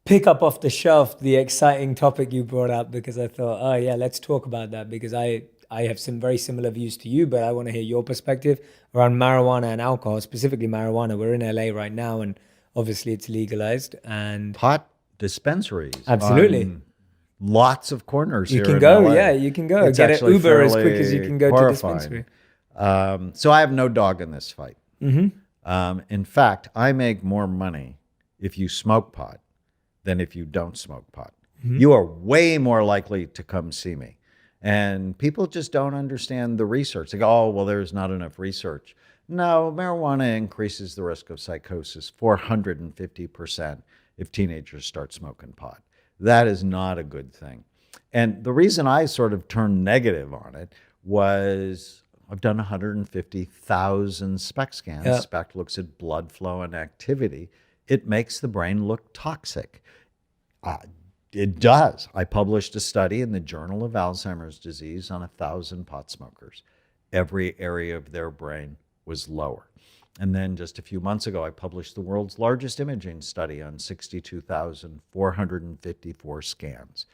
pick up off the shelf the exciting topic you brought up because I thought, oh yeah, let's talk about that because I have some very similar views to you, but I want to hear your perspective around marijuana and alcohol, specifically marijuana. We're in LA right now, and obviously it's legalized, and Pot dispensaries absolutely. on lots of corners You here can in go, LA. yeah, you can go. It's Get an actually Uber as quick as you fairly can go to horrifying. dispensary. So I have no dog in this fight. In fact, I make more money if you smoke pot than if you don't smoke pot. You are way more likely to come see me. And people just don't understand the research. They go, oh, well, there's not enough research. No, marijuana increases the risk of psychosis 450% if teenagers start smoking pot. That is not a good thing. And the reason I sort of turned negative on it was I've done 150,000 SPECT scans. Yeah. SPECT looks at blood flow and activity. It makes the brain look toxic. It does. I published a study in the Journal of Alzheimer's Disease on 1,000 pot smokers. Every area of their brain was lower. And then just a few months ago, I published the world's largest imaging study on 62,454 scans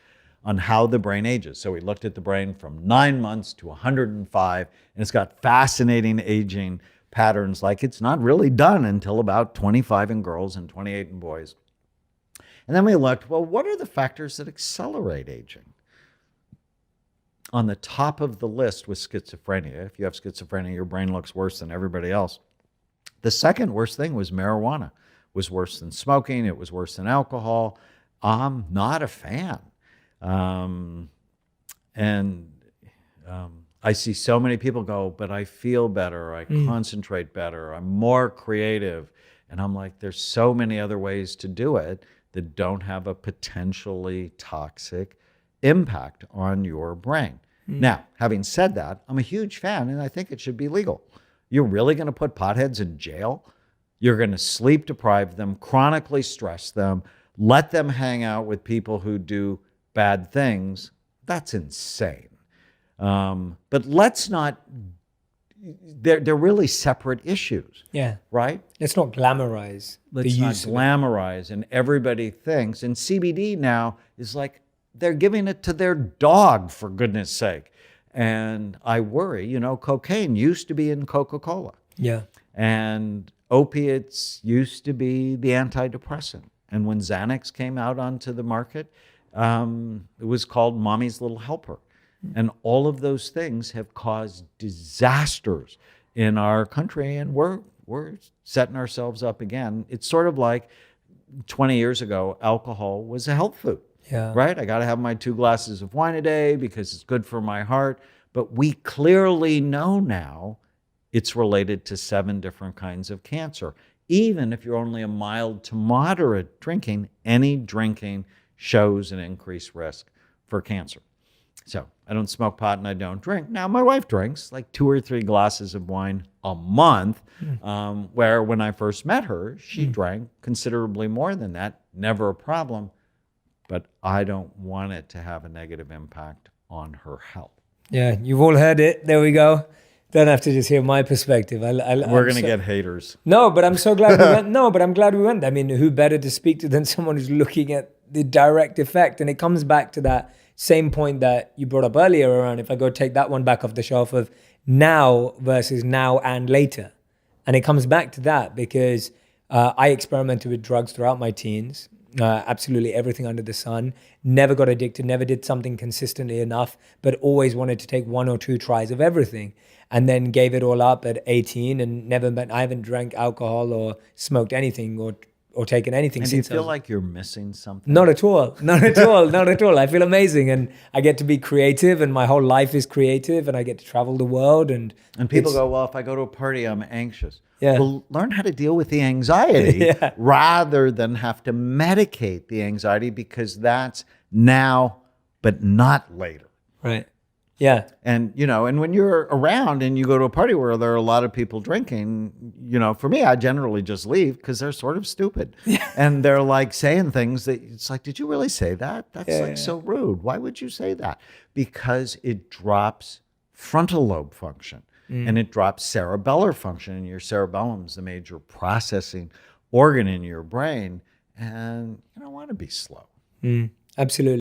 on how the brain ages. So we looked at the brain from 9 months to 105, and it's got fascinating aging patterns, like it's not really done until about 25 in girls and 28 in boys. And then we looked, well, what are the factors that accelerate aging? On the top of the list was schizophrenia. If you have schizophrenia, your brain looks worse than everybody else. The second worst thing was marijuana. It was worse than smoking. It was worse than alcohol. I'm not a fan. I see so many people go, but I feel better. I concentrate better. I'm more creative. And I'm like, there's so many other ways to do it that don't have a potentially toxic impact on your brain. Now, having said that, I'm a huge fan and I think it should be legal. You're really going to put potheads in jail? You're going to sleep deprive them, chronically stress them, let them hang out with people who do bad things? That's insane. But let's not, they're really separate issues. Yeah. Right? Let's not glamorize the Let's not use of it. glamorize, and everybody thinks, and CBD now is like they're giving it to their dog, for goodness sake. And I worry, cocaine used to be in Coca-Cola. Yeah. And opiates used to be the antidepressant. And when Xanax came out onto the market, it was called Mommy's Little Helper. And all of those things have caused disasters in our country, and we're setting ourselves up again. It's sort of like 20 years ago, alcohol was a health food. Yeah. Right? I got to have my 2 glasses of wine a day because it's good for my heart. But we clearly know now it's related to 7 different kinds of cancer. Even if you're only a mild to moderate drinking, any drinking shows an increased risk for cancer. So I don't smoke pot and I don't drink. Now, my wife drinks like 2 or 3 glasses of wine a month, where when I first met her, she drank considerably more than that. Never a problem. But I don't want it to have a negative impact on her health. Yeah, you've all heard it. There we go. Don't have to just hear my perspective. We're going to get haters. No, but I'm so glad we went. No, but I'm glad we went. I mean, who better to speak to than someone who's looking at the direct effect? And it comes back to that same point that you brought up earlier around, if I go take that one back off the shelf, of now versus now and later. And it comes back to that because I experimented with drugs throughout my teens. Absolutely everything under the sun. Never got addicted, never did something consistently enough, but always wanted to take 1 or 2 tries of everything. And then gave it all up at 18 and I haven't drank alcohol or smoked anything or taken anything and since. Do you feel like you're missing something? Not at all. Not at all. Not at all. I feel amazing. And I get to be creative and my whole life is creative and I get to travel the world. And people go, well, if I go to a party, I'm anxious. Yeah. Well, learn how to deal with the anxiety rather than have to medicate the anxiety, because that's now, but not later. Right. Yeah. And, and when you're around and you go to a party where there are a lot of people drinking, for me, I generally just leave because they're sort of stupid. Yeah. And they're like saying things that it's like, did you really say that? That's so rude. Why would you say that? Because it drops frontal lobe function and it drops cerebellar function. And your cerebellum is the major processing organ in your brain. and you don't want to be slow. Absolutely.